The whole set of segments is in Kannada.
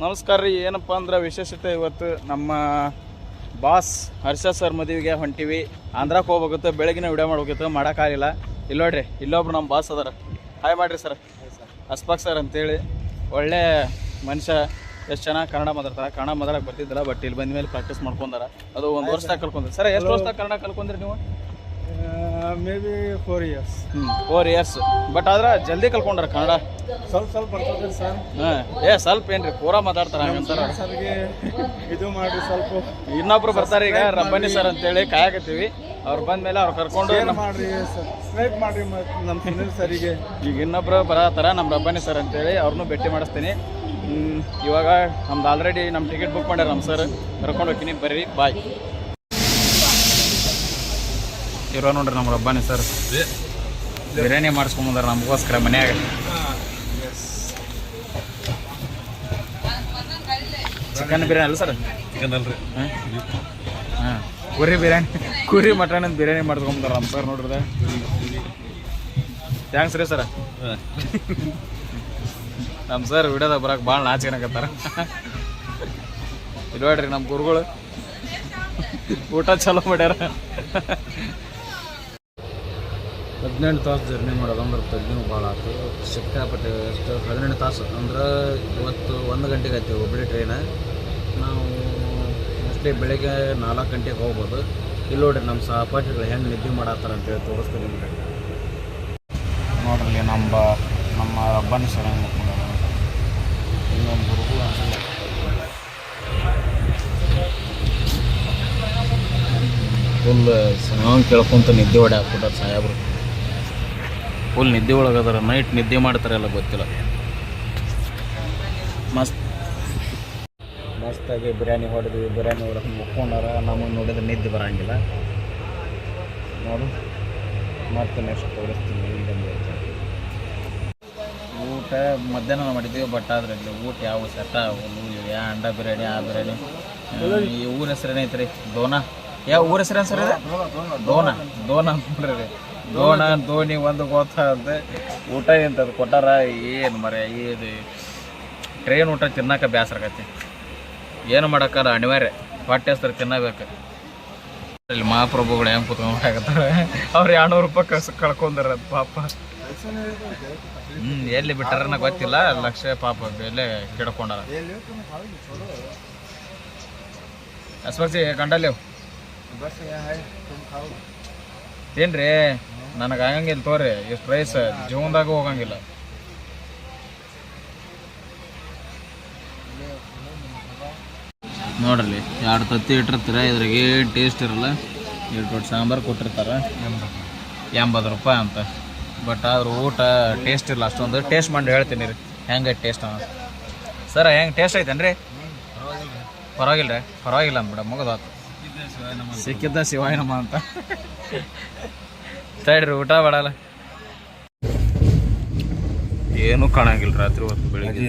ನಮಸ್ಕಾರ ರೀ. ಏನಪ್ಪ ಅಂದ್ರೆ ವಿಶೇಷತೆ ಇವತ್ತು ನಮ್ಮ ಬಾಸ್ ಹರ್ಷ ಸರ್ ಮದುವೆಗೆ ಹೊಂಟಿವಿ. ಆಂಧ್ರಕ್ಕೆ ಹೋಗ್ಬೇಕಿತ್ತು, ಬೆಳಗಿನ ವಿಡಿಯೋ ಮಾಡ್ಬೇಕಿತ್ತು, ಮಾಡೋಕ್ಕಾಗಿಲ್ಲ. ಇಲ್ಲಿ ನೋಡ್ರಿ, ಇಲ್ಲೊಬ್ರು ನಮ್ಮ ಬಾಸ್ ಅದಾರ. ಹಾಯ್ ಮಾಡಿರಿ ಸರ್. ಅಸ್ಫಾಕ್ ಸರ್ ಅಂತೇಳಿ ಒಳ್ಳೆ ಮನುಷ್ಯ. ಎಷ್ಟು ಚೆನ್ನಾಗಿ ಕನ್ನಡ ಮಾತಾಡ್ತಾರೆ. ಕನ್ನಡ ಮಾತಾಡಕ್ಕೆ ಬರ್ತಿದ್ದಿಲ್ಲ, ಬಟ್ ಇಲ್ಲಿ ಬಂದ ಮೇಲೆ ಪ್ರಾಕ್ಟೀಸ್ ಮಾಡ್ಕೊಂಡಾರ. ಅದು 1 ವರ್ಷದಾಗ ಕಲ್ಕೊಂಡ್ರಿ ಸರ್. ಎಷ್ಟು ವರ್ಷದಾಗ ಕನ್ನಡ ಕಲ್ಕೊಂಡ್ರಿ ನೀವು? May be 4 years. 4 years. But ಆದ್ರೆ ಜಲ್ದಿ ಕಲ್ಕೊಂಡ್ರ ಕನ್ನಡ. ಸ್ವಲ್ಪ ಬರ್ತದೆ ಸರ್. ಸ್ವಲ್ಪ ಏನ್ರಿ ಪೂರಾ ಮಾತಾಡ್ತಾರ ಹಂಗಂತಾರ. ಸರ್ಗೆ ಇದು ಮಾಡಿ ಸ್ವಲ್ಪ. ಇನ್ನೊಬ್ರು ಬರ್ತಾರೆ ಈಗ, ರಬ್ಬನಿ ಸರ್ ಅಂತೇಳಿ ಕಾಯಕತ್ತೀವಿ. ಅವ್ರು ಬಂದ್ಮೇಲೆ ಅವ್ರು ಕರ್ಕೊಂಡು ಮಾಡ್ರಿ, ಸಬ್ಸ್ಕ್ರೈಬ್ ಮಾಡ್ರಿ ನಮ್ಮ ಸುನಿಲ್ ಸರಿಗೆ. ಈಗ ಇನ್ನೊಬ್ರು ಬರತ್ತಾರ ನಮ್ಮ ರಬ್ಬನಿ ಸರ್ ಅಂತೇಳಿ, ಅವ್ರನ್ನೂ ಭೇಟಿ ಮಾಡಿಸ್ತೀನಿ. ಇವಾಗ ನಮ್ದು ಆಲ್ರೆಡಿ ನಮ್ಮ ಟಿಕೆಟ್ ಬುಕ್ ಮಾಡ್ಯಾರ ನಮ್ಮ ಸರ್. ಕರ್ಕೊಂಡು ಹೋಗ್ತೀನಿ, ಬರ್ರಿ, ಬಾಯ್. ಇರೋ ನೋಡ್ರಿ ನಮ್ಮ ರಬ್ಬನಿ ಸರ್ ಬಿರಿಯಾನಿ ಮಾಡಿಸ್ಕೊಂಬಂದಾರ ನಮಗೋಸ್ಕರ ಮನ್ಯಾಗ. ಚಿಕನ್ ಬಿರಿಯಾನಿ ಅಲ್ಲ ಸರ್? ಚಿಕನ್ ಅಲ್ರಿ, ಹಾಂ ಕುರಿ ಬಿರಿಯಾನಿ, ಕುರಿ ಮಟನ್ ಅಂತ ಬಿರಿಯಾನಿ ಮಾಡ್ಸ್ಕೊಂಬಂದಾರ ನಮ್ಮ ಸರ್. ನೋಡ್ರದ ಥ್ಯಾಂಕ್ಸ್ ರೀ ಸರ್. ನಮ್ಮ ಸರ್ ವಿಡಿಯೋದಾಗ ಬರೋಕೆ ಭಾಳ ನಾಚಿಕನಾಗತ್ತಾರ. ಇದು ನೋಡ್ರಿ ನಮ್ಮ ಗುರುಗಳು ಊಟ ಚಲೋ ಮಾಡ್ಯಾರ. 18 ತಾಸು ಜರ್ನಿ ಮಾಡೋದು ಅಂದ್ರೆ ತಗ್ಗಿನೂ ಭಾಳ ಆಯ್ತು. ಸಿಕ್ಕಾಪಟ್ಟೆ ಎಷ್ಟು 18 ತಾಸು ಅಂದ್ರೆ ಇವತ್ತು 1 ಗಂಟೆಗೆ ಆಯ್ತು ಹುಬ್ಬಳ್ಳಿ ಟ್ರೈನ. ನಾವು ಮೋಸ್ಟ್ಲಿ ಬೆಳಗ್ಗೆ 4 ಗಂಟೆಗೆ ಹೋಗ್ಬೋದು. ಇಲ್ಲಿ ನೋಡ್ರಿ ನಮ್ಮ ಸಹಪಾಠಿಗಳು ಹೆಂಗೆ ನಿದ್ದೆ ಮಾಡತ್ತಾರ ಅಂತೇಳಿ ತೋರಿಸ್ತೀನಿ ನಿಮಗೆ. ನೋಡ್ರಿ ನಮ್ಮ ರಬ್ಬನಿ ಸರ್ ಹೆಂಗೆ ಮಾಡ್ಕೊಂಡಾರ. ಇನ್ನೊಂದು ಗುರುಗಳು ಫುಲ್ ಸಾಂಗ್ ಕೇಳ್ಕೊಂತ ನಿದ್ದೆ ಹೊಡೆ ಹಾಕ್ಬಿಟ್ಟಾರ ಸಾಹೇಬ್ರು. ಫುಲ್ ನಿದ್ದೆ ಒಳಗದಾರ. ನೈಟ್ ನಿದ್ದೆ ಮಾಡ್ತಾರೆ ಎಲ್ಲ ಗೊತ್ತಿಲ್ಲ. ಮಸ್ತಾಗಿ ಬಿರಿಯಾನಿ ಹೊಡೆದ್ವಿ. ಬಿರಿಯಾನಿ ಹೊಡೆದು ಮುಕ್ಕೊಂಡಾರ. ನಮಗೆ ನೋಡಿದ್ರೆ ನಿದ್ದೆ ಬರೋಂಗಿಲ್ಲ. ನೋಡು, ಮತ್ತೆ ನೆಕ್ಸ್ಟ್ ತೋರಿಸ್ತೀನಿ. ಊಟ ಮಧ್ಯಾಹ್ನ ಮಾಡಿದ್ವಿ, ಬಟ್ ಆದರೆ ಇಲ್ಲಿ ಊಟ ಯಾವ ಸೆಟ್ ಯಾ ಅಂಡ ಬಿರಿಯಾನಿ, ಆ ಬಿರಿಯಾನಿ. ಈ ಊರ ಹೆಸರೇನು ಐತ್ರಿ? ಡೋನಾ. ಯಾವ ಊರ ಹೆಸರು ಸರ್ ಇದೆ? ಡೋನಾ ಅಂತ ನೋಡ್ರಿ. ಡೋನಾ ಧೋನಿ ಒಂದು ಗೊತ್ತಾಗುತ್ತೆ. ಊಟ ಎಂಥದ್ದು ಕೊಟ್ಟಾರ ಏನು ಮರೆ. ಇದು ಟ್ರೈನ್ ಊಟ ತಿನ್ನಕ್ಕೆ ಬೇಸರ ಆಗತ್ತೆ. ಏನು ಮಾಡೋಕ್ಕಲ್ಲ, ಅನಿವಾರ್ಯ. ಹೊಟ್ಟೆ ಹೆಸರು ತಿನ್ನಬೇಕು. ಇಲ್ಲಿ ಮಹಾಪ್ರಭುಗಳು ಹೆಂಗೆ ಕುತ್ಕೊಂಡಾಗತ್ತಾರೆ. ಅವ್ರು 200 ರೂಪಾಯಿ ಕಳ್ಕೊಂಡಾರ ಪಾಪ. ಎಲ್ಲಿ ಬಿಟ್ಟಾರನ್ನ ಗೊತ್ತಿಲ್ಲ. ಲಕ್ಷ ಪಾಪ ಬೆಲೆ ಕೆಡ್ಕೊಂಡಾರ. ಅಸ್ಪಕ್ಷಿ ಕಂಡಲ್ಲೇವು ಏನ್ರಿ? ನನಗೆ ಆಗಂಗಿಲ್ಲ ತೋರಿ. ಎಷ್ಟು ಪ್ರೈಸ್ ಜೀವನದಾಗ ಹೋಗಂಗಿಲ್ಲ. ನೋಡ್ರಿ 2 ತತ್ತಿ ಇಟ್ಟಿರ್ತೀರ. ಇದ್ರಾಗ ಏನು ಟೇಸ್ಟ್ ಇರಲ್ಲ. 2 ಸಾಂಬಾರು ಕೊಟ್ಟಿರ್ತಾರೆ, 80 ರೂಪಾಯಿ ಅಂತ. ಬಟ್ ಆದ್ರೆ ಊಟ ಟೇಸ್ಟ್ ಇಲ್ಲ ಅಷ್ಟೊಂದು. ಟೇಸ್ಟ್ ಮಾಡಿ ಹೇಳ್ತೀನಿ ರೀ ಹೆಂಗೆ ಟೇಸ್ಟ್ ಅನ್ನ. ಸರ್ ಹೆಂಗೆ ಟೇಸ್ಟ್ ಐತೇನ್ರಿ? ಪರವಾಗಿಲ್ಲ ರೀ, ಪರವಾಗಿಲ್ಲ ಅಂದ್ಬಿಡ, ಮುಗಿದಾತು. ಸಿಕ್ಕಿದ್ದ ಶಿವಾಯ ನಮ ಅಂತ ತಡ್ರಿ, ಊಟ ಮಾಡಲ್ಲ. ಏನು ಕಾಣಂಗಿಲ್ಲ ರಾತ್ರಿ ಹೊತ್ತು ಬೆಳಿಗ್ಗೆ.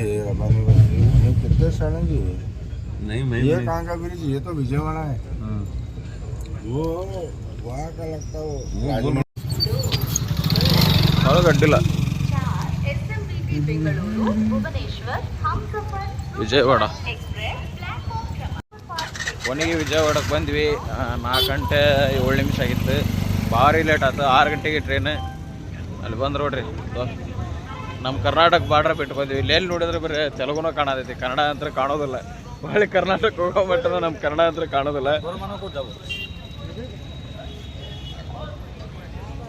ये कहाँ का ब्रिज? ये तो विजयवाड़ा है। वो वहाँ का लगता है ಒಳಗೆ ಅಡ್ಡಿಲ್ಲ. ವಿಜಯವಾಡ ಕೊನೆಗೆ ವಿಜಯವಾಡಕ್ಕೆ ಬಂದ್ವಿ. 4 ಗಂಟೆ 7 ನಿಮಿಷ ಆಗಿತ್ತು. ಭಾರಿ ಲೇಟ್ ಆಯ್ತು. 6 ಗಂಟೆಗೆ ಟ್ರೈನ್. ಅಲ್ಲಿ ಬಂದು ನೋಡ್ರಿ, ನಮ್ಮ ಕರ್ನಾಟಕ ಬಾರ್ಡ್ರ್ ಬಿಟ್ಟು ಬಂದ್ವಿ. ಇಲ್ಲಿ ಎಲ್ಲಿ ನೋಡಿದ್ರೆ ಬರೀ ತೆಲುಗುನೂ ಕಾಣತೈತಿ, ಕನ್ನಡ ಅಂತ ಕಾಣೋದಿಲ್ಲ. ಭಾಳ ಕರ್ನಾಟಕ ಹೋಗೋ ಮಟ್ಟದ ನಮ್ಮ ಕನ್ನಡ ಅಂತ ಕಾಣೋದಿಲ್ಲ.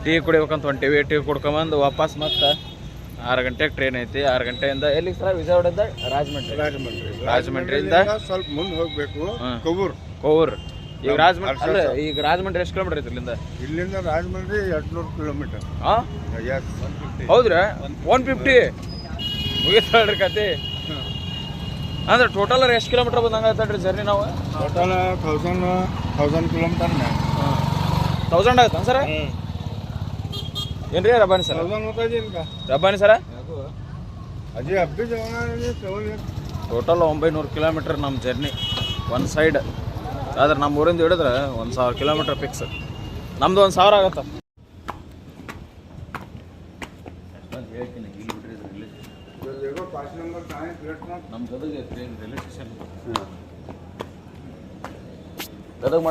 ಟೀ ಕುಡಿಬೇಕಂತ ಹೊಂಟೀವಿ. ಟೀ ಕುಡ್ಕೊಂಬಂದು ವಾಪಸ್ ಮತ್ತೆ 6 ಗಂಟೆಗೆ ಟ್ರೈನ್ ಐತಿ. 6 ಗಂಟೆಯಿಂದ ಎಲ್ಲಿಗೆ ಸರ್? ವಿಜಯವಾಡದಿಂದ ರಾಜಮಂಡ್ರಿಯಿಂದ ಸ್ವಲ್ಪ ಮುಂದೆ ಹೋಗ್ಬೇಕು. ಕೋವೂರ್. ಈಗ ರಾಜಮಂಡ್ರಿ ಎಷ್ಟು ಕಿಲೋಮೀಟರ್ ಐತಿ ಇಲ್ಲಿಂದ? ಇಲ್ಲಿಂದ ರಾಜಮಂಡ್ರಿ 200 ಕಿಲೋಮೀಟರ್. ಹೌದ್ರಿ? 150 ಮುಗಿತಾಳ್ರಿ ಕತೆ. ಅಂದ್ರೆ ಟೋಟಲ್ ಎಷ್ಟು ಕಿಲೋಮೀಟರ್ ಬಂದಂಗೆ ಜರ್ನಿ? ನಾವು ಟೋಟಲ್ 1000 ಕಿಲೋಮೀಟರ್. 1000 ಆಗುತ್ತಾ ಸರ? ಏನ್ರಿ ರಬ್ಬಾನಿ ಸರ್? ರಬ್ಬಾನಿ ಸರ ಅಜಿ ಅಬ್ಬಿ ಟೋಟಲ್ 900 ಕಿಲೋಮೀಟರ್ ನಮ್ಮ ಜರ್ನಿ ಒನ್ ಸೈಡ್. ಆದ್ರೆ ನಮ್ಮ ಊರಿಂದ ಹಿಡಿದ್ರೆ 1000 ಕಿಲೋಮೀಟರ್ ಫಿಕ್ಸ್. ನಮ್ದು 1000 ಆಗತ್ತ. ಹೇಳ್ತೀನಿ 5 नंबर का है प्लेटफॉर्म ನಮ್ಮ Gadag train railway station Gadag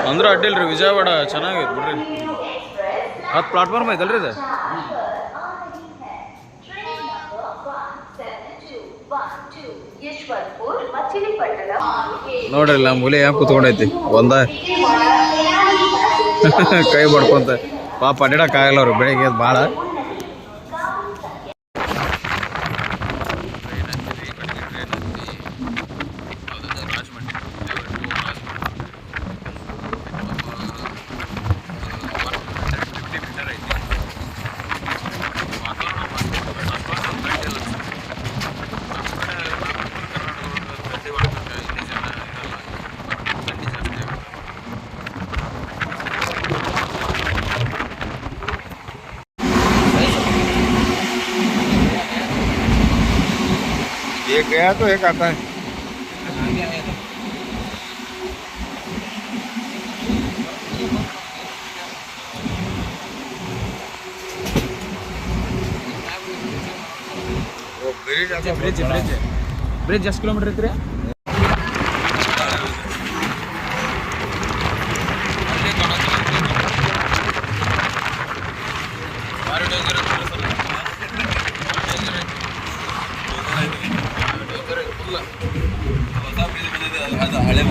ಅಂದ್ರೆ ಅಡ್ಡಿಲ್ರಿ ವಿಜಯವಾಡ ಚೆನ್ನಾಗೈತೆ ಬಿಡ್ರಿ 10 ಪ್ಲಾಟ್ಫಾರ್ಮ್ ಐತಲ್ರಿ ಇದು ನೋಡ್ರಿ ನಮ್ಮ ಹುಲಿ ಹೆಂಗ್ ಕುತ್ಕೊಂಡೈತಿ ಒಂದ ಕೈ ಬಡ್ಕೊಂತ ಪಾಪ ಅಡ್ಡಾಡಕ್ಕಾಗಲ್ಲ ಅವ್ರು ಬೆಳಿಗ್ಗೆ ಭಾಳ एक गया तो एक आता है वो ब्रिज आता है ಬ್ರಿಡ್ಜ್ ಬ್ರಿಡ್ಜ್ ಎಷ್ಟು ಕಿಲೋಮೀಟರ್ ಐತ್ರಿ ಹಳೆ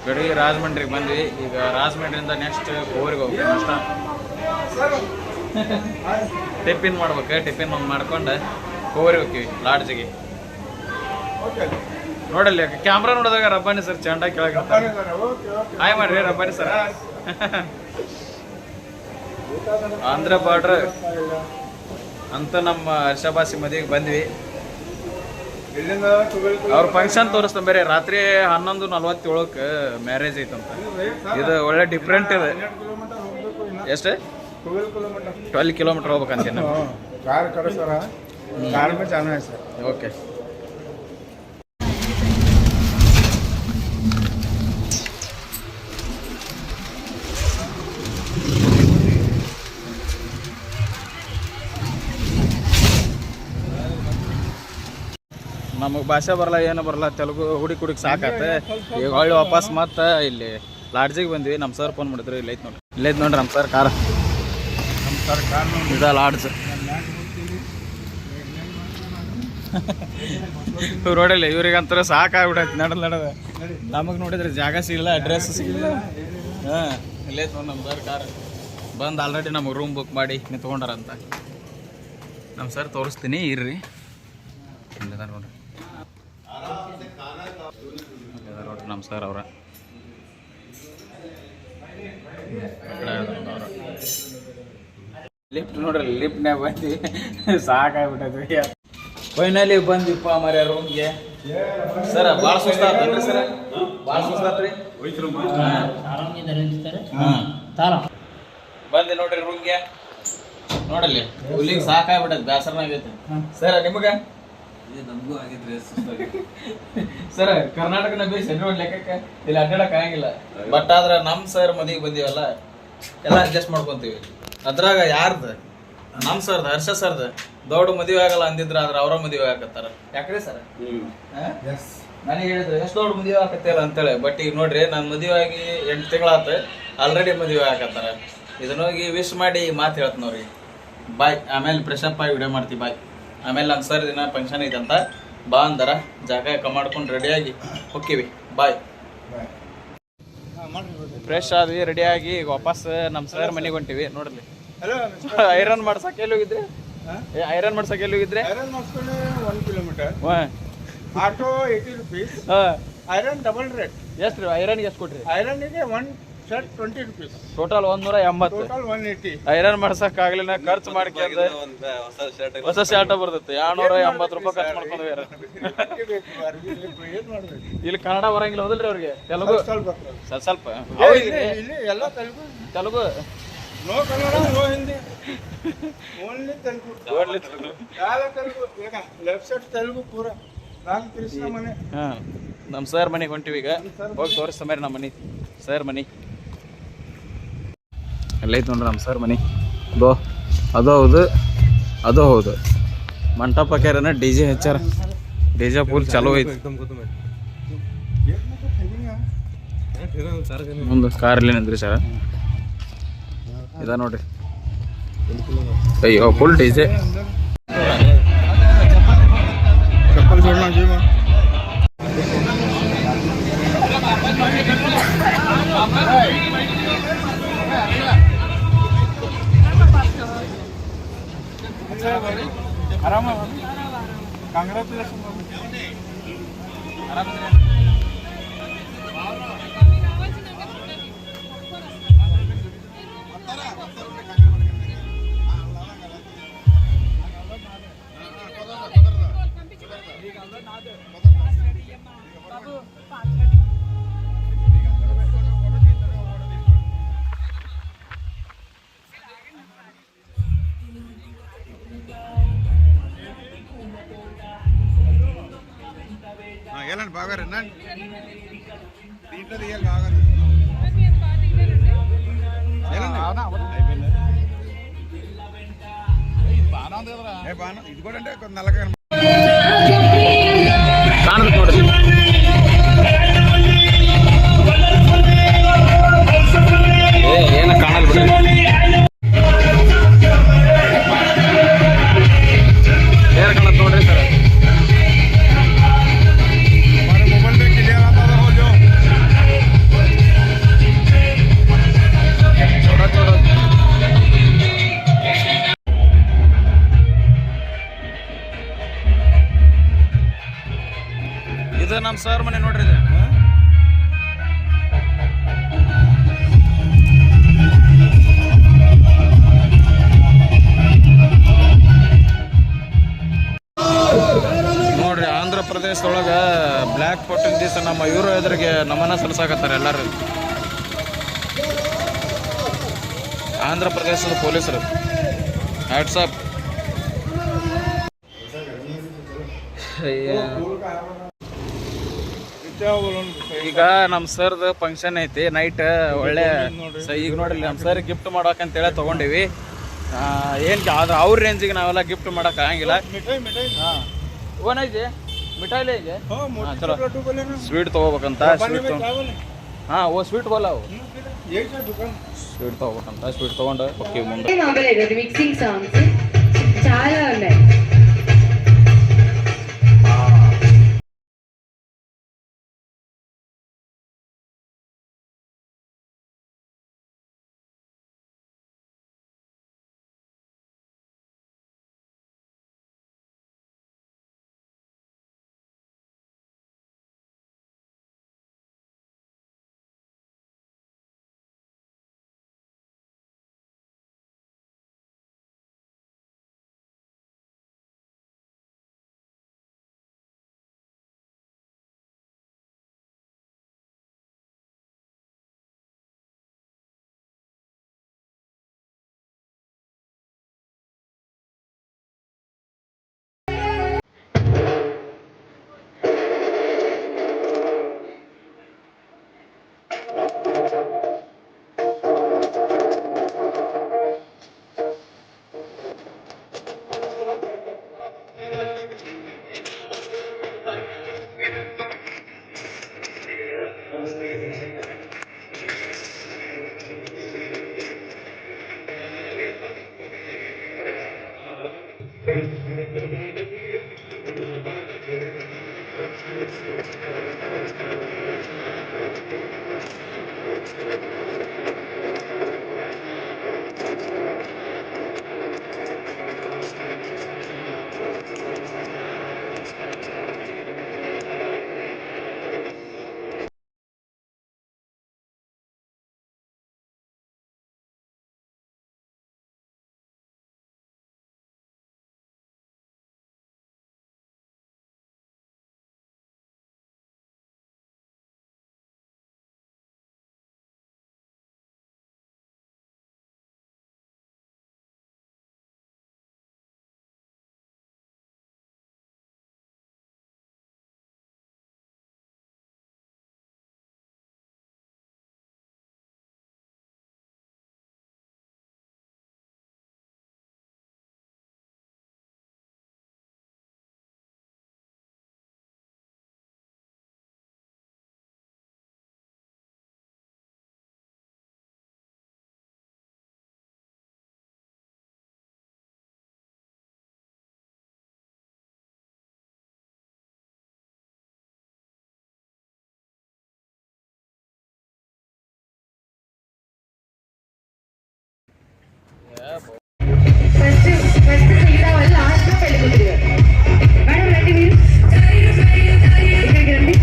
ಗಡಿಗೆ ರಾಜಮಂಡ್ರಿಗೆ ಬಂದ್ವಿ ಈಗ ರಾಜಮಂಡ್ರಿಯಿಂದ ನೆಕ್ಸ್ಟ್ ಗೋರಿಗೆ ಹೋಗ್ಬೇಕು ಅಷ್ಟ ಟಿಫಿನ್ ಮಾಡ್ಬೇಕು ಟಿಫಿನ್ ಒಂದು ಮಾಡ್ಕೊಂಡು ಗೋರಿಗೆ ಹೋಗ್ತೀವಿ ಲಾಡ್ಜಿಗೆ ನೋಡಲ್ಲಿ ಕ್ಯಾಮ್ರಾ ನೋಡಿದಾಗ ರಬ್ಬಾನಿ ಸರ್ ಚಂಡ ಕೆಳಗೆ ಹಾಯ್ ಮಾಡ್ರಿ ರಬ್ಬಾನಿ ಸರ್ ಆಂಧ್ರ ಬಾರ್ಡ್ರ್ ಅಂತ ನಮ್ಮ ಹರ್ಷಭಾಸಿ ಮದುವೆಗೆ ಬಂದ್ವಿ ಅವ್ರ ಫಂಕ್ಷನ್ ತೋರಿಸ್ತಾನೆ ಬೇರೆ ರಾತ್ರಿ 11:47 ಮ್ಯಾರೇಜ್ ಐತಂತ ಇದು ಒಳ್ಳೆ ಡಿಫ್ರೆಂಟ್ ಇದೆ ಎಷ್ಟು 12 ಕಿಲೋಮೀಟರ್ ಹೋಗ್ಬೇಕಂತೀನಿ कार करो सर कार में जाना है सर ಓಕೆ ನಮಗೆ ಭಾಷೆ ಬರಲ್ಲ ಏನು ಬರಲ್ಲ ತೆಲುಗು ಹುಡುಕಿ ಸಾಕತ್ತೆ ಈಗ ಹೊಳ್ಳಿ ವಾಪಸ್ ಮತ್ತೆ ಇಲ್ಲಿ ಲಾಡ್ಜಿಗೆ ಬಂದ್ವಿ ನಮ್ಮ ಸರ್ ಫೋನ್ ಮಾಡಿದ್ರು ಇಲ್ಲಿ ಐತೆ ನೋಡಿ ಇಲ್ಲೈತೆ ನೋಡ್ರಿ ನಮ್ಮ ಸರ್ ಕಾರ್. ನಮ್ಮ ಸರ್ಕಾರ ಇದ ಲಾಡ್ಜ್ ರೋಡಲ್ಲಿ ಇವ್ರಿಗಂತರ ಸಾಕಾಗ್ಬಿಡೈತಿ ನಡದ. ನಮಗೆ ನೋಡಿದ್ರೆ ಜಾಗ ಸಿಗಲ್ಲ, ಅಡ್ರೆಸ್ ಸಿಗಲ್ಲ. ಹಾಂ ಇಲ್ಲೈತೆ ನೋಡಿ ನಮ್ಮ ಸರ್ ಕಾರ್. ಬಂದು ಆಲ್ರೆಡಿ ನಮಗೆ ರೂಮ್ ಬುಕ್ ಮಾಡಿ ನಿಂತ್ಕೊಂಡಾರಂತ. ನಮ್ಮ ಸರ್ ತೋರಿಸ್ತೀನಿ ಇರ್ರಿ. ಇಲ್ಲದ ನೋಡ್ರಿ ನೋಡ್ರಿ ನಮ್ಮ ಸರ್ ಅವ್ರ ಲಿಫ್ಟ್ ನೋಡ್ರಿ. ಲಿಫ್ಟ್ನಾಗ ಬಂದು ಸಾಕಾಗ್ಬಿಟ್ಟೈತಿ. ಫೈನಲಿ ಬಂದಿಪ್ಪ ಮರ್ಯ ರೂಮ್ಗೆ. ಸರ್ ಭಾಳ ಸುಸ್ತಾತ್ರಿ ಸರ್, ಭಾಳ ಸುಸ್ತಾತ್ರಿ. ಬಂದೆ ನೋಡ್ರಿ ರೂಮ್ಗೆ. ನೋಡಲ್ಲಿ ಹುಲಿಗೆ ಸಾಕಾಗ್ಬಿಟ್ಟೈತಿ, ಬೇಸರನಾಗೈತಿ. ಸರ್ ನಿಮಗೆ? ನಮಗೂ ಆಗಿದ್ರೆ ಸರ್ ಕರ್ನಾಟಕನ ಬೇಸ್ ನೋಡಿ ಲೆಕ್ಕಕ್ಕೆ ಇಲ್ಲಿ ಅಡ್ಡಾಡಕ್ ಆಗಂಗಿಲ್ಲ. ಬಟ್ ಆದ್ರೆ ನಮ್ಮ ಸರ್ ಮದುವೆಗೆ ಬಂದೀವಲ್ಲ ಎಲ್ಲ ಅಡ್ಜಸ್ಟ್ ಮಾಡ್ಕೊಂತೀವಿ. ಅದ್ರಾಗ ಯಾರ್ದು? ನಮ್ಮ ಸರ್ದ, ಹರ್ಷ ಸರ್ದ ದೊಡ್ಡ ಮದುವೆ ಆಗಲ್ಲ ಅಂದಿದ್ರ ಆದ್ರೆ ಅವರ ಮದುವೆ ಆಗತ್ತಾರ. ಯಾಕ್ರಿ ಸರ್? ನನಗೆ ಹೇಳಿದ್ರು ಎಷ್ಟು ದೊಡ್ಡ ಮದುವೆ ಆಗತ್ತಿಲ್ಲ ಅಂತೇಳಿ. ಬಟ್ ಈಗ ನೋಡ್ರಿ ನಾನು ಮದುವೆ ಆಗಿ 8 ತಿಂಗಳಾತ, ಆಲ್ರೆಡಿ ಮದುವೆ ಆಗತ್ತಾರ. ಇದನ್ನ ಹೋಗಿ ವಿಶ್ ಮಾಡಿ ಮಾತು ಹೇಳ್ತ ನೋಡ್ರಿ. ಬಾಯ್. ಆಮೇಲೆ ಫ್ರೆಶ್ ಅಪ್ ಆಗಿ ವಿಡಿಯೋ ಮಾಡ್ತೀವಿ. ಬಾಯ್. ಆಮೇಲೆ ನಮ್ಮ ಸರ್ ದಿನ ಫಂಕ್ಷನ್ ಐತಂತ ಬಾ ಅಂದಾರ. ಜಾಗ ಮಾಡ್ಕೊಂಡು ರೆಡಿಯಾಗಿ ಹೋಗ್ತೀವಿ. ಬಾಯ್. ಫ್ರೆಶ್ ಆದ್ವಿ, ರೆಡಿಯಾಗಿ ಈಗ ವಾಪಸ್ ನಮ್ಮ ಸರ್ ಮನೆಗೆ ಹೊಂಟಿವಿ. ನೋಡ್ರಿ ಐರನ್ ಮಾಡ್ಸಕ್ಕೆ ಎಲ್ಲಿ ಹೋಗಿದ್ರಿ? ಐರನ್ ಮಾಡ್ಸಕ್ಕೆ ಎಲ್ಲಿ ಹೋಗಿದ್ರಿ? ಐರನ್ ಮಾಡ್ಸ್ಕೊಂಡು 1 kilometre. Auto 80 rupees. Iron double rate. ಎಷ್ಟು ರೀ ಐರನ್ಗೆ? ಎಷ್ಟು ಕೊಟ್ರಿ? ಐರನ್ಗೆ 1 shirt 20 rupees. Total 180. Total 180. Iron ಮಾಡ್ಸಕ್ ಆಗ್ಲಿಲ್ಲ, ಖರ್ಚು ಮಾಡ್ಕೊಂಡ್ ಹೊಸ ಶರ್ಟ್ ಬರ್ತೈತಿ 280 ರೂಪಾಯಿ ಖರ್ಚು ಮಾಡ್ಕೊಂಡು. ಏನ್ ಮಾಡ್ಬೇಕು? ಇಲ್ಲಿ ಕನ್ನಡ ಬರಂಗಿಲ್ಲ ಹೋದಲ್ರಿ ಅವ್ರಿಗೆ? ತೆಲುಗು ಸ್ವಲ್ಪ ಸ್ವಲ್ಪ ಇಲ್ಲಿ ಎಲ್ಲ Telugu. Telugu no Kannada, no Hindi, only Telugu. ಯಾವ ತೆಲುಗು? ಈಗ ಲೆಫ್ಟ್ ಸೈಡ್ ತೆಲುಗು ಪೂರ. ರಾಮಕೃಷ್ಣ ಮನೆ. ಹಾಂ ನಮ್ಮ ಸರ್ ಮನೆಗೆ ಹೊಂಟಿವಿ ಈಗ. ಹೋಗಿ ತೋರಿಸ್ತ ಮೇರಿ ನಮ್ಮ ಮನೆ, ಸರ್ ಮನೆ ಎಲ್ಲೈತೆ ನೋಡ್ರಿ. ನಮ್ಮ ಸರ್ ಮನೆ ಅದು ಹೌದು, ಅದು ಹೌದು. ಮಂಟಪಕ್ಕೆರನ ಡಿ ಜೆ ಹೆಚ್ಚಾರ. ಡಿ ಜೆ ಫುಲ್ ಚಲೋ ಐತಿ. ಮುಂದೆ ಕಾರಲ್ಲಿ ನಿಂದ್ರಿ ಸರ್. ಇದ ನೋಡ್ರಿ. ಅಯ್ಯೋ ಫುಲ್ ಡಿ ಜೆ. ಚಪ್ಪಲ್ छोड़ना जीवा. ಆರಾಮ ಕಾಂಗ್ರೆಚುಲೇಷನ್. ఏలండి బాగా రండి. దీంట్లో తీయాలి బాగా. ఇది కూడా అంటే కొంత నల్లగా ಕಾಣದ್ ನೋಡ್ರಿ. ಏನ ಕಾಣಲ್ ಬಿಡ್ರಿ. ಏನ್ ಕಾಣತ್ ನೋಡ್ರಿ ಸರ್. मोबाइल में क्लियर आता था हो जो. ಇದು ನಮ್ಮ ಸರ್ ಮನೆ ನೋಡ್ರಿ. ಇದು ನೋಡ್ರಿ ಆಂಧ್ರ ಪ್ರದೇಶದೊಳಗ ಬ್ಲ್ಯಾಕ್ ಫೋರ್ಟಿನ ದಿವಸ ನಮ್ಮ ಇವರು ಎದುರಿಗೆ ನಮನ ಸಲ್ಲಿಸಾಕತ್ತಾರೆ ಎಲ್ಲರೂ. ಆಂಧ್ರ ಪ್ರದೇಶದ ಪೊಲೀಸರು ವಾಟ್ಸಪ್. ಈಗ ನಮ್ಮ ಸರ್ದು ಫಂಕ್ಷನ್ ಐತಿ ನೈಟ್. ಒಳ್ಳೆ ಈಗ ನೋಡ್ರಿ ನಮ್ಮ ಸರ್ ಗಿಫ್ಟ್ ಮಾಡೋಕಂತೇಳಿ ತೊಗೊಂಡಿವಿ. ಏನು ಆದ್ರೆ ಅವ್ರ ರೇಂಜಿಗೆ ನಾವೆಲ್ಲ ಗಿಫ್ಟ್ ಮಾಡೋಕೆ ಆಗಂಗಿಲ್ಲ. ಹಾಂ ಓನೈತಿ ಮಿಠಾಯಿಲೆ ಇದೆ. ಚಲೋ ಸ್ವೀಟ್ ತೊಗೋಬೇಕಂತ. ಸ್ವೀಟ್ ಹಾಂ ಓ ಸ್ವೀಟ್ ಬೋಲ ಅವು एक जो दुकान ಸ್ವೀಟ್ ತೊಗೋಬೇಕಂತ ಸ್ವೀಟ್ ತೊಗೊಂಡು ಓಕೆ ಮುಂದೆ మొదలైనది మిక్సింగ్ సాంగ్స్ చాలా ఉన్నాయి. ఫస్ట్ మిగతా వాళ్ళు లాస్ట్లో పెళ్ళికూతురు మేడం రండి మీరు ఇక్కడికి రండి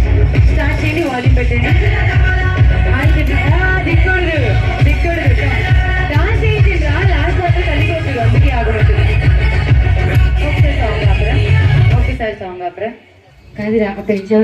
స్టార్ట్ చేయండి వాల్యూమ్ పెట్టండి దిక్కూడదు దిక్కూడదు డాన్స్ చేయండి రా లాస్ట్ వరకు తల్లికొద్దు అందుకే ఆగబట్టు ఒకేసారి సాంగ్ ఆపరా కాదురా ఒక నిమిషం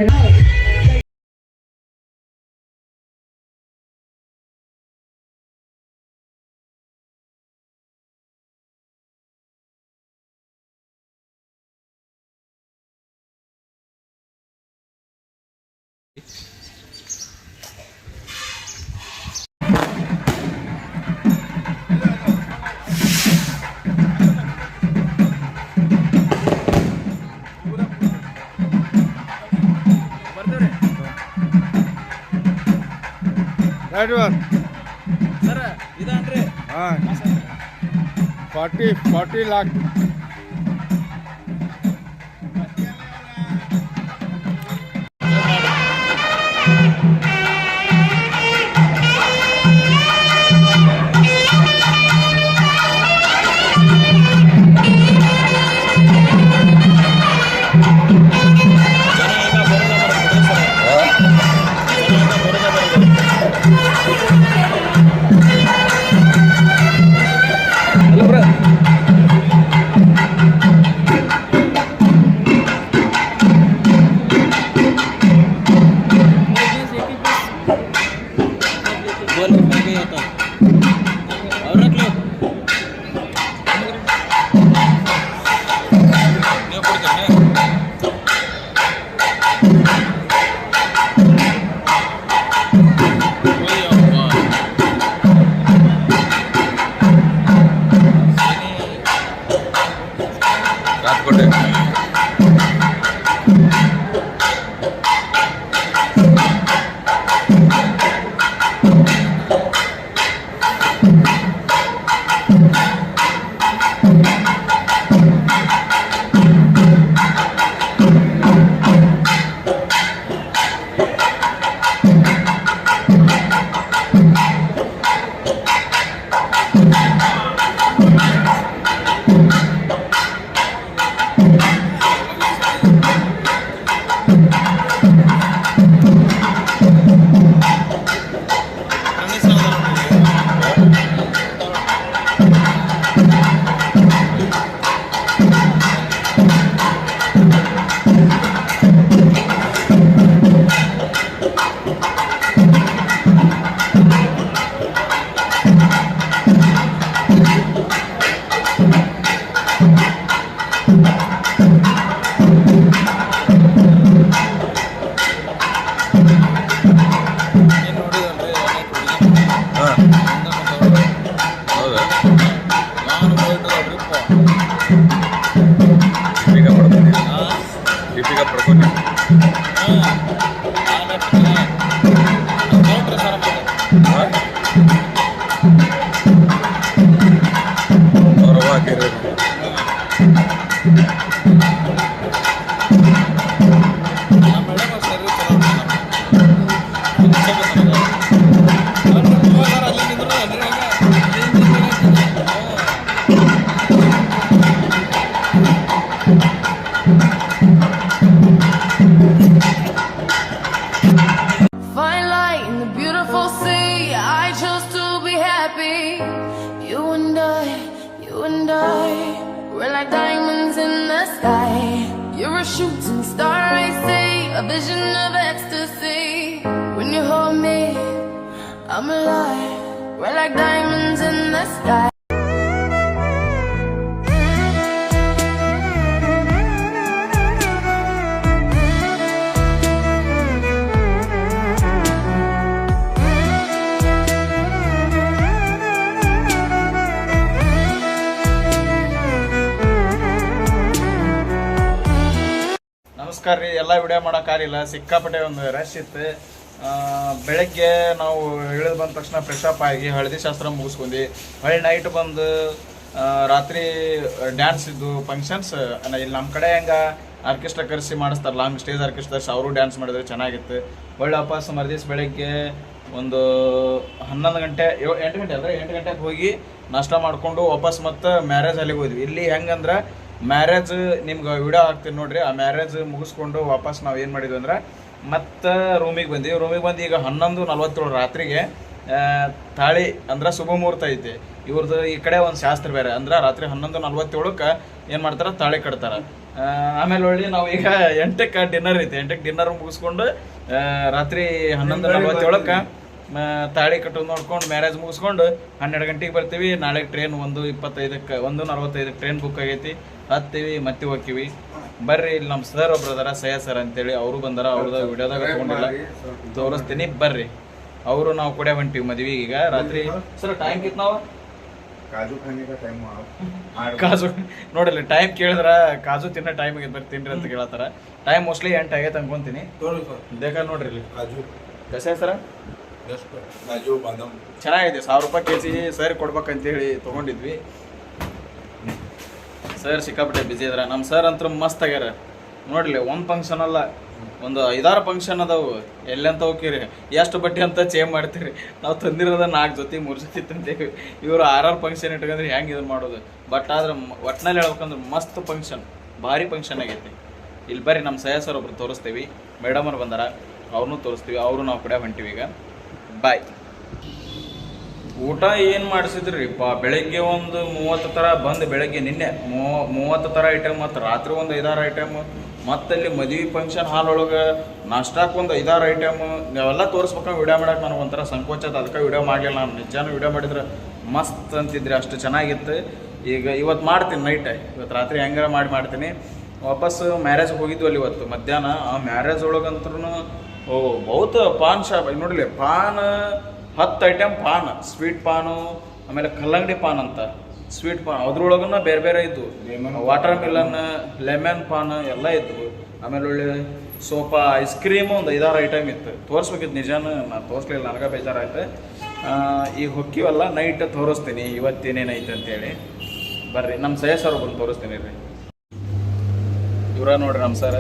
that one ಸರ್ ಇದಾನ್ರಿ 40 lakh ದೀಪಿಕಾ ಪಡ್ಕೊಂಡು ಗೌರವ ಹಾಕಿರೋದು Fine light in the beautiful sea. I chose to be happy. You and I, we're like diamonds in the sky. You're a shooting star, I see, a vision of ecstasy. When you hold me, I'm alive. We're like diamonds in the sky. ನಮಸ್ಕಾರ ರೀ. ಎಲ್ಲ ವಿಡಿಯೋ ಮಾಡೋಕ್ಕಾಗಲಿಲ್ಲ, ಸಿಕ್ಕಾಪಟ್ಟೆ ಒಂದು ರಶ್ ಇತ್ತು. ಬೆಳಗ್ಗೆ ನಾವು ಇಳಿದು ಬಂದ ತಕ್ಷಣ ಫ್ರೆಶ್ ಅಪ್ ಆಗಿ ಹಳದಿ ಶಾಸ್ತ್ರ ಮುಗಿಸ್ಕೊಂಡ್ವಿ. ಹೊಳ್ಳಿ ನೈಟ್ ಬಂದು ರಾತ್ರಿ ಡ್ಯಾನ್ಸ್ ಇದ್ದು ಫಂಕ್ಷನ್ಸ್. ಇಲ್ಲಿ ನಮ್ಮ ಕಡೆ ಹೆಂಗೆ ಆರ್ಕೆಸ್ಟ್ರಾ ಕರೆಸಿ ಮಾಡಿಸ್ತಾರೆ, ಲಾಂಗ್ ಸ್ಟೇಜ್ ಆರ್ಕೆಸ್ಟ್ರಾ, ಅವರು ಡ್ಯಾನ್ಸ್ ಮಾಡಿದ್ರೆ ಚೆನ್ನಾಗಿತ್ತು. ಒಳ್ಳೆ ವಾಪಸ್ ಮರುದಿವ್ಸ ಬೆಳಗ್ಗೆ ಒಂದು 11 ಗಂಟೆ 8 ಗಂಟೆ ಅಲ್ಲ 8 ಗಂಟೆಗೆ ಹೋಗಿ ನಾಷ್ಟ ಮಾಡಿಕೊಂಡು ವಾಪಸ್ ಮತ್ತು ಮ್ಯಾರೇಜ್ ಅಲ್ಲಿಗೆ ಹೋದ್ವಿ. ಇಲ್ಲಿ ಹೆಂಗಂದ್ರೆ ಮ್ಯಾರೇಜ್ ನಿಮ್ಗೆ ವಿಡಿಯೋ ಹಾಕ್ತೀನಿ ನೋಡ್ರಿ. ಆ ಮ್ಯಾರೇಜ್ ಮುಗಿಸ್ಕೊಂಡು ವಾಪಸ್ ನಾವು ಏನು ಮಾಡಿದ್ವಿ ಅಂದ್ರೆ ಮತ್ತು ರೂಮಿಗೆ ಬಂದ್ವಿ. ರೂಮಿಗೆ ಬಂದು ಈಗ 11:47 ರಾತ್ರಿಗೆ ತಾಳಿ ಅಂದ್ರೆ ಶುಭ ಮುಹೂರ್ತ ಐತಿ ಇವ್ರದ್ದು. ಈ ಕಡೆ ಒಂದು ಶಾಸ್ತ್ರ ಬೇರೆ ಅಂದ್ರೆ ರಾತ್ರಿ 11:47ಕ್ಕೆ ಏನು ಮಾಡ್ತಾರೆ, ತಾಳಿ ಕಟ್ತಾರೆ. ಆಮೇಲೆ ಒಳ್ಳೆ ನಾವು ಈಗ 8ಕ್ಕೆ ಡಿನ್ನರ್ ಐತಿ. 8ಕ್ಕೆ ಡಿನ್ನರ್ ಮುಗಿಸ್ಕೊಂಡು ರಾತ್ರಿ 11:47ಕ್ಕೆ ತಾಳಿ ಕಟ್ಟೋದು ನೋಡ್ಕೊಂಡು ಮ್ಯಾರೇಜ್ ಮುಗಿಸ್ಕೊಂಡು 12 ಗಂಟೆಗೆ ಬರ್ತೀವಿ. ನಾಳೆ ಟ್ರೈನ್ 1:25ಕ್ಕೆ 1:45ಕ್ಕೆ ಟ್ರೈನ್ ಬುಕ್ ಆಗೈತಿ. ಹತ್ತೀವಿ ಮತ್ತೆ ಹೋಗ್ತೀವಿ. ಬರ್ರಿ, ಇಲ್ಲಿ ನಮ್ಮ ಸರ್ ಒಬ್ರು ಅದಾರ, ಸಯ್ಯದ್ ಸರ್ ಅಂತೇಳಿ, ಅವರು ಬಂದಾರ. ಅವ್ರದ್ದು ವಿಡಿಯೋದಾಗ ತೊಗೊಂಡಿಲ್ಲ, ತೋರಿಸ್ತೀನಿ ಬರ್ರಿ. ಅವರು ನಾವು ಕೂಡ ಹೊಂಟಿವಿ ಮದ್ವಿ ಈಗ ರಾತ್ರಿ. ಸರ್ ಟೈಮ್ ಕಿತ್ ನಾವು ಕಾಜು ನೋಡಿಲ್ಲ, ಟೈಮ್ ಕೇಳಿದ್ರ ಕಾಜು ತಿನ್ನೋ ಟೈಮ್ ಆಗೈತೆ, ಬರ್ರಿ ತಿನ್ರಿ ಅಂತ ಕೇಳತ್ತಾರ. ಟೈಮ್ ಮೋಸ್ಟ್ಲಿ 8 ಆಗೈತೆ ಅನ್ಕೊಂತೀನಿ. ಬೇಕಾ ನೋಡ್ರಿ ಇಲ್ಲಿ ಕಸೆ ಸರ ಚೆನ್ನಾಗಿದೆ. 1000 ರೂಪಾಯಿ ಕೆಜಿ ಸರ್ ಕೊಡ್ಬೇಕಂತೇಳಿ ತೊಗೊಂಡಿದ್ವಿ. ಸರ್ ಸಿಕ್ಕಾಪಟ್ಟೆ ಬಿಜಿ ಇದ್ರ. ನಮ್ಮ ಸರ್ ಅಂತೂ ಮಸ್ತ್ ಆಗ್ಯಾರ ನೋಡ್ಲಿ. ಒಂದು ಫಂಕ್ಷನ್ ಅಲ್ಲ, ಒಂದು 5-6 ಫಂಕ್ಷನ್ ಅದಾವು. ಎಲ್ಲಂತ ಹೋಗಿರಿ, ಎಷ್ಟು ಬಟ್ಟೆ ಅಂತ ಚೇಂಜ್ ಮಾಡ್ತೀರಿ. ನಾವು ತಂದಿರೋದ 4 ಜೊತೆ 3 ಜೊತೆ ತಂದೇವಿ. ಇವರು 6 ಫಂಕ್ಷನ್ ಇಟ್ಕೊಂಡ್ರೆ ಹೆಂಗೆ ಇದನ್ನು ಮಾಡೋದು. ಬಟ್ ಆದ್ರೆ ಒಟ್ಟಿನಲ್ಲಿ ಹೇಳ್ಬೇಕಂದ್ರೆ ಮಸ್ತ್ ಫಂಕ್ಷನ್, ಭಾರಿ ಫಂಕ್ಷನ್ ಆಗೈತಿ. ಇಲ್ಲಿ ಬರ್ರಿ, ನಮ್ಮ ಸಯ್ಯದ್ ಸರ್ ಒಬ್ರು ತೋರಿಸ್ತೀವಿ. ಮೇಡಮ್ ಅವ್ರು ಬಂದಾರ, ಅವ್ರನ್ನೂ ತೋರಿಸ್ತೀವಿ. ಅವರು ನಾವು ಕೂಡ ಹೊಂಟಿವಿ ಈಗ. ಬಾಯ್. ಊಟ ಏನು ಮಾಡಿಸಿದ್ರಿ ಪಾ, ಬೆಳಗ್ಗೆ ಒಂದು 30 ಥರ ಬಂದು, ಬೆಳಗ್ಗೆ ನಿನ್ನೆ 30 ಥರ ಐಟಮ್, ಮತ್ತು ರಾತ್ರಿ ಒಂದು 5-6 ಐಟಮ್, ಮತ್ತಲ್ಲಿ ಮದುವೆ ಫಂಕ್ಷನ್ ಹಾಲ್ ಒಳಗೆ ನಾಷ್ಟಾಕ್ಕೆ ಒಂದು 5-6 ಐಟಮ್. ನಾವೆಲ್ಲ ತೋರಿಸ್ಬೇಕಂಗೆ ವಿಡಿಯೋ ಮಾಡಕ್ಕೆ ನನಗೆ ಒಂಥರ ಸಂಕೋಚ, ಅದಕ್ಕೆ ವಿಡಿಯೋ ಮಾಡಲಿಲ್ಲ. ನಾನು ನಿಜಾನು ವಿಡಿಯೋ ಮಾಡಿದ್ರೆ ಮಸ್ತ್ ಅಂತಿದ್ರಿ, ಅಷ್ಟು ಚೆನ್ನಾಗಿತ್ತು. ಈಗ ಇವತ್ತು ಮಾಡ್ತೀನಿ ನೈಟ್, ಇವತ್ತು ರಾತ್ರಿ ಹೆಂಗಾರ ಮಾಡ್ತೀನಿ. ವಾಪಸ್ಸು ಮ್ಯಾರೇಜ್ಗೆ ಹೋಗಿದ್ವಿ ಅಲ್ಲಿ ಇವತ್ತು ಮಧ್ಯಾಹ್ನ. ಆ ಮ್ಯಾರೇಜ್ ಒಳಗಂತೂ ಬಹುತ್ ಪಾನ್ ಶಾಪ್ ನೋಡಲಿ. PAN 10 item PAN, sweet pan, ಆಮೇಲೆ ಕಲ್ಲಂಗಡಿ ಪಾನ್ ಅಂತ ಸ್ವೀಟ್ ಪಾನ್, ಅದ್ರೊಳಗನ್ನ ಬೇರೆ ಬೇರೆ ಇದ್ವು. ವಾಟರ್ ಮಿಲನ್, ಲೆಮನ್ ಪಾನ್ ಎಲ್ಲ ಇದ್ವು. ಆಮೇಲೆ ಒಳ್ಳೆ ಸೋಪಾ, ಐಸ್ ಕ್ರೀಮು ಒಂದು 5-6 ಐಟಮ್ ಇತ್ತು. ತೋರಿಸ್ಬೇಕಿತ್ತು, ನಿಜಾನ ನಾನು ತೋರಿಸ್ಲಿಲ್ಲ, ನನಗೆ ಬೇಜಾರಾಯ್ತು. ಈಗ ಹೊಕ್ಕಿವಲ್ಲ, ನೈಟ್ ತೋರಿಸ್ತೀನಿ ಇವತ್ತೇನೇನೈತೆ ಅಂತೇಳಿ. ಬರ್ರಿ, ನಮ್ಮ ಸಯ್ಯದ್ ಸರ್ ಒಬ್ಬರು ತೋರಿಸ್ತೀನಿ ರೀ. ಇವ್ರ ನೋಡ್ರಿ ನಮ್ಮ ಸರ್.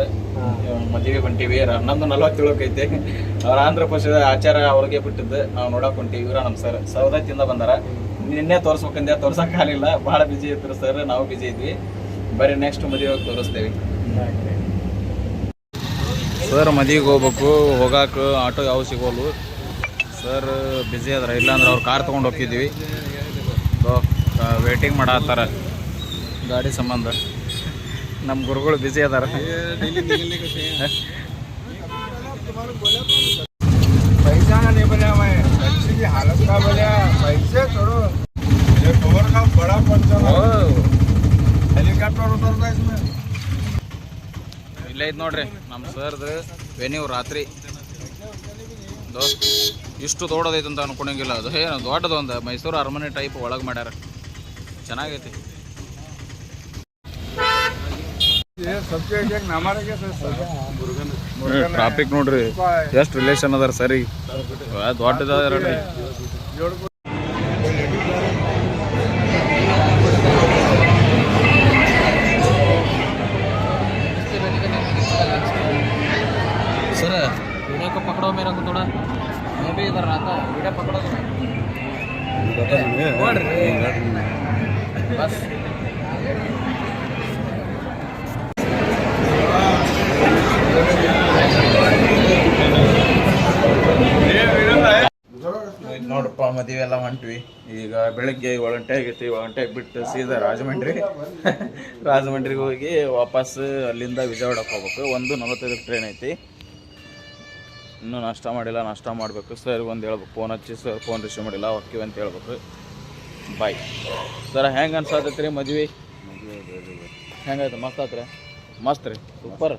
ಮದುವೆ ಹೊಂಟಿವಿ, 11:47 ಐತೆ. ಅವ್ರ ಆಂಧ್ರ ಪ್ರದೇಶದ ಆಚಾರ ಅವ್ರಿಗೆ ಬಿಟ್ಟಿದ್ದು, ನಾವು ನೋಡಕ್ ಹೊಂಟಿವಿ. ಇವ್ರ ನಮ್ಮ ಸರ್ ಸೌದತ್ತಿಂದ ಬಂದಾರ. ನಿನ್ನೆ ತೋರಿಸ್ಬೇಕಂದ್ರೆ ತೋರ್ಸಕ್ಕಾಗಲಿಲ್ಲ, ಭಾಳ ಬಿಜಿ ಇದ್ರು ಸರ್, ನಾವು ಬಿಜಿ ಇದ್ವಿ. ಬರೀ ನೆಕ್ಸ್ಟ್ ಮದುವೆ ತೋರಿಸ್ತೇವೆ. ಸರ್ ಮದುವೆಗೆ ಹೋಗ್ಬೇಕು, ಹೋಗಾಕ ಆಟೋ ಯಾವ ಸಿಗೋಲು. ಸರ್ ಬಿಜಿ ಅದಾರ, ಇಲ್ಲಾಂದ್ರೆ ಅವ್ರು ಕಾರ್ ತೊಗೊಂಡು ಹೋಗಿದ್ವಿ. ವೇಟಿಂಗ್ ಮಾಡತ್ತಾರ ಗಾಡಿ ಸಂಬಂಧ. ನಮ್ಮ ಗುರುಗಳು ಬಿಜಿ ಅದಾರ. पैसा नहीं बना मैं, टैक्सी की हालत का बोला, पैसे छोड़ो, ये कवर का बड़ा पंचर है, हेलीकॉप्टर उतरता है इसमें. ಇಲ್ಲೇ ಇದು ನೋಡ್ರಿ ನಮ್ಮ ಸರ್ದು ವೆನ್ಯೂ. ರಾತ್ರಿ ಇಷ್ಟು ದೊಡ್ಡದೈತೆ ಅಂತ ಅನ್ಕೊಂಡಂಗಿಲ್ಲ. ಅದು ಏನು ದೊಡ್ಡದು, ಒಂದು ಮೈಸೂರು ಅರಮನೆ ಟೈಪ್ ಒಳಗೆ ಮಾಡ್ಯಾರ, ಚೆನ್ನಾಗೈತಿ. ಟ್ರಾಫಿಕ್ ನೋಡ್ರಿ ಎಷ್ಟು ರಿಲೇಷನ್ ಅದಾರ ಸರಿ ದೊಡ್ಡದಾರ सर वीडियो को पकड़ो मेरा को थोड़ा मैं भी इधर रहा था वीडियो पकड़ो बस ನೋಡಪ್ಪ ಮದುವೆ ಎಲ್ಲ ಹೊಂಟ್ವಿ ಈಗ ಬೆಳಗ್ಗೆ 7 ಗಂಟೆ ಆಗೈತಿ 7 ಗಂಟೆಗೆ ಬಿಟ್ಟು ಸೀದಾ ರಾಜಮಂಡ್ರಿಗೆ ಹೋಗಿ ವಾಪಸ್ ಅಲ್ಲಿಂದ ವಿಜಯವಾಡಕ್ಕೆ ಹೋಗ್ಬೇಕು 1:45 ಟ್ರೈನ್ ಐತಿ ಇನ್ನೂ ನಾಷ್ಟ ಮಾಡಿಲ್ಲ ನಾಷ್ಟ ಮಾಡಬೇಕು ಸರ್ ಒಂದು ಹೇಳ್ಬೇಕು ಫೋನ್ ಹಚ್ಚಿ ಸರ್ ಫೋನ್ ರಿಸೀವ್ ಮಾಡಿಲ್ಲ ಹೋಗ್ತೀವಿ ಅಂತ ಹೇಳ್ಬೇಕು ಬಾಯ್ ಸರ್ ಹೆಂಗೆ ಅನ್ಸಾತೈತೆ ರೀ ಮದ್ವೆ ಹೆಂಗಾಯ್ತು ಮಸ್ತ್ ಆತ್ರಿ ಮಸ್ತ್ ರೀ ಸೂಪರ್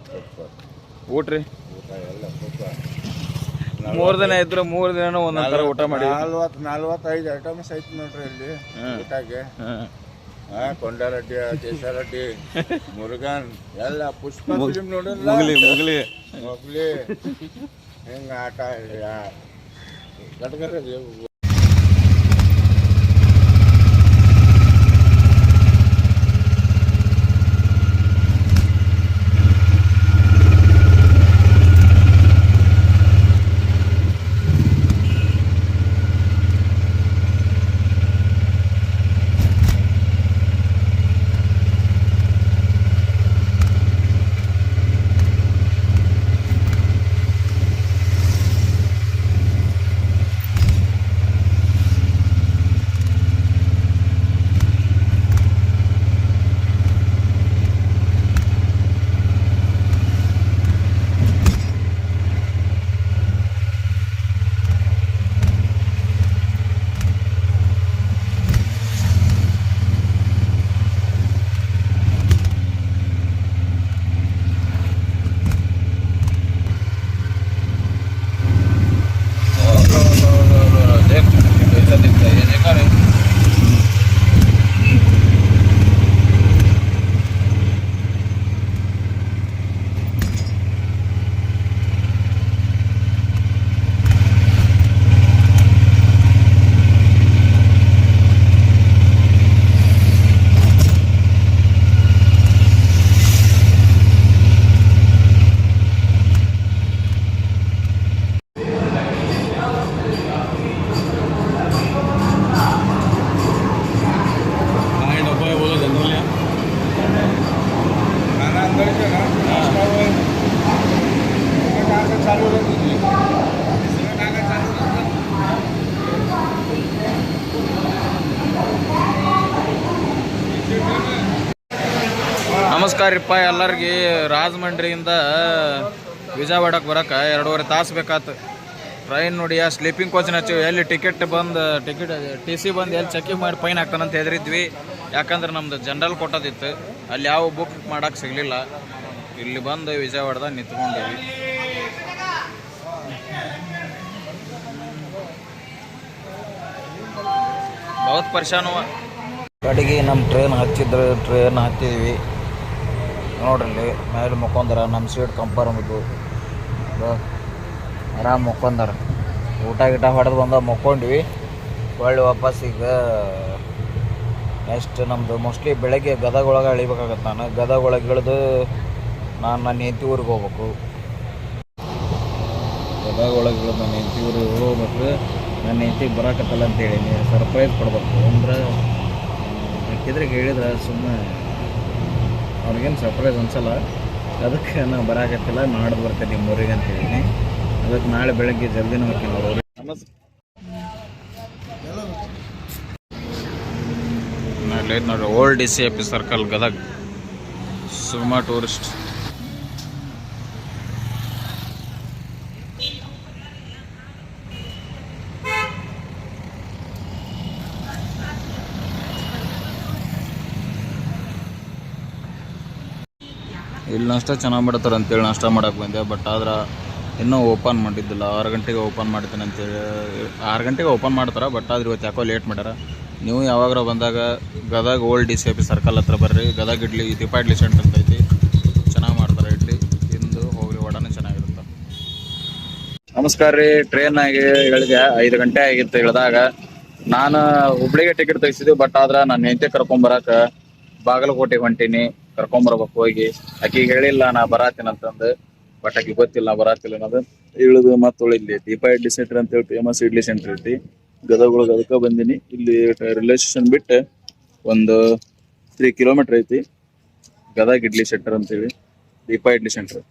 ಊಟ ರೀ 3 ದಿನ ಇದ್ರು 3 ದಿನ ಒಂದೊಂದು ಥರ ಊಟ ಮಾಡಿ 45 ಐಟಮ್ಸ್ ಐತಿ ನೋಡ್ರಿ ಇಲ್ಲಿ ಊಟಕ್ಕೆ ಕೊಂಡಾರೆಡ್ಡಿ ಕೇಶಾರೆಡ್ಡಿ ಮುರುಗನ್ ಎಲ್ಲ ಪುಷ್ಪ ಫಿಲ್ಮ್ ನೋಡಿಲ್ಲ ಮುಗಲಿ ಹೆಂಗ ಆಟ ಕಟ್ಕರ ನಮಸ್ಕಾರ ರೀಪ್ಪ ಎಲ್ಲರಿಗೆ ರಾಜಮಂಡ್ರಿಯಿಂದ ವಿಜಯವಾಡಕ್ಕೆ ಬರೋಕೆ 2.5 ತಾಸು ಬೇಕಾಯ್ತು ಟ್ರೈನ್ ನೋಡಿ ಸ್ಲೀಪಿಂಗ್ ಕೋಚ್ನ ಹಚ್ಚಿ ಎಲ್ಲಿ ಟಿಕೆಟ್ TC ಬಂದು ಎಲ್ಲಿ ಚೆಕಿಂಗ್ ಮಾಡಿ ಫೈನ್ ಹಾಕ್ತಾನಂತ ಹೆದರಿದ್ವಿ ಯಾಕಂದ್ರೆ ನಮ್ದು ಜನರಲ್ ಕೊಟ್ಟೋದಿತ್ತು ಅಲ್ಲಿ ಯಾವ ಬುಕ್ ಮಾಡೋಕೆ ಸಿಗಲಿಲ್ಲ ಇಲ್ಲಿ ಬಂದು ವಿಜಯವಾಡದಾಗ ನಿಂತ್ಕೊಂಡಿವಿ बहुत परेशान हुआ ಕಡೆಗೆ ನಮ್ಮ ಟ್ರೈನ್ ಹತ್ತಿದ್ವಿ ನೋಡ್ರಿ ಮೇಲೆ ಮುಕ್ಕೊಂಡಾರ ನಮ್ಮ ಸೀಟ್ ಕಂಪಾರ್ಟ್ಮೆಂಟು ಆರಾಮ್ ಮುಕ್ಕೊಂಡಾರ ಊಟ ಗಿಟ ಹೊಡೆದು ಬಂದ ಮುಕ್ಕೊಂಡ್ವಿ ಒಳ್ಳೆ ವಾಪಸ್ ಈಗ ನೆಕ್ಸ್ಟ್ ನಮ್ಮದು ಮೋಸ್ಟ್ಲಿ ಬೆಳಗ್ಗೆ ಗದಗ ಒಳಗೆ ಇಳಿಬೇಕಾಗತ್ತೆ ನಾನು ಗದಗ ಒಳಗೆ ಇಳಿದು ನಾನು ನನ್ನ ಹೆಂಡತಿ ಊರಿಗೆ ಹೋಗ್ಬೇಕು ಗದಗ ಒಳಗೆ ಇಳಿದು ನನ್ನ ಹೆಂಡತಿ ಊರಿಗೆ ಹೋಗ್ಬೇಕು ನನ್ನ ಹೆಂಡತಿಗೆ ಬರೋಕತ್ತಲ್ಲ ಅಂತೇಳಿ ನೀವು ಸರ್ಪ್ರೈಸ್ ಕೊಡ್ಬೇಕು ಅಂದ್ರೆ ಹಾಕಿದ್ರೆ ಹೇಳಿದ್ರೆ ಸುಮ್ಮನೆ ಅವ್ರಿಗೇನು ಸರ್ಪ್ರೈಸ್ ಅನ್ಸಲ್ಲ ಅದಕ್ಕೆ ನಾನು ಬರೋಕತ್ತಿಲ್ಲ ನಾಡ್ದು ಬರ್ತೇನೆ ನಿಮ್ಮ ಊರಿಗೆ ಅಂತ ಹೇಳಿನಿ ಅದಕ್ಕೆ ನಾಳೆ ಬೆಳಗ್ಗೆ ಜಲ್ದಿನೂ ಹೋಗ್ತೀನಿ ಅವ್ರಿಗೆ ನೋಡ್ರಿ old DCP circle Gadag Suma tourist ಇಲ್ಲಿ ನಾಷ್ಟ ಚೆನ್ನಾಗಿ ಮಾಡ್ತಾರೆ ಅಂತೇಳಿ ನಾಷ್ಟ ಮಾಡೋಕೆ ಬಂದೆ ಬಟ್ ಆದ್ರೆ ಇನ್ನೂ ಓಪನ್ ಮಾಡಿದ್ದಿಲ್ಲ 6 ಗಂಟೆಗೆ ಓಪನ್ ಮಾಡ್ತೀನಿ ಅಂತೇಳಿ 6 ಗಂಟೆಗೆ ಓಪನ್ ಮಾಡ್ತಾರೆ ಬಟ್ ಆದ್ರೆ ಇವತ್ತು ಯಾಕೋ ಲೇಟ್ ಮಾಡ್ಯಾರ ನೀವು ಯಾವಾಗಾರ ಬಂದಾಗ ಗದಗ ಓಲ್ಡ್ DCP ಸರ್ಕಲ್ ಹತ್ರ ಬರ್ರಿ ಗದಗ ದೀಪ ಇಡ್ಲಿ ಸೆಂಟರ್ ಅಂತ ಐತಿ ನಮಸ್ಕಾರ ರೀ. ಟ್ರೈನ್ ಆಗಿ ಇಳಿದೆ 5 ಗಂಟೆ ಆಗಿತ್ತು. ಇಳ್ದಾಗ ನಾನು ಹುಬ್ಳಿಗೆ ಟಿಕೆಟ್ ತೆಗಿಸಿದ್ವಿ. ಬಟ್ ಆದ್ರ ನಾನು ಹೆಂಡತಿ ಕರ್ಕೊಂಬರಾಕ ಬಾಗಲಕೋಟೆಗೆ ಹೊಂಟೀನಿ. ಕರ್ಕೊಂಬರ್ಬೇಕು ಹೋಗಿ. ಆಕಿಗೆ ಹೇಳಿಲ್ಲ ನಾ ಬರಾತೀನಿ ಅಂತಂದು. ಬಟ್ ಆಕಿಗೆ ಗೊತ್ತಿಲ್ಲ ನಾ ಬರಾತಿಲ್ಲ ಅನ್ನೋದು. ಇಳಿದು ಮತ್ತೆ ಇಲ್ಲಿ ದೀಪಾ ಇಡ್ಲಿ ಸೆಂಟರ್ ಅಂತ ಹೇಳಿ ಫೇಮಸ್ ಇಡ್ಲಿ ಸೆಂಟರ್ ಐತಿ ಗದಗೊಳಗೆ. ಅದಕ್ಕೆ ಬಂದಿನಿ. ಇಲ್ಲಿ ರೈಲ್ವೆ ಸ್ಟೇಷನ್ ಬಿಟ್ಟು ಒಂದು 3 ಕಿಲೋಮೀಟರ್ ಐತಿ ಗದಗ ಇಡ್ಲಿ ಸೆಂಟರ್ ಅಂತೇಳಿ, ದೀಪಾ ಇಡ್ಲಿ ಸೆಂಟರ್.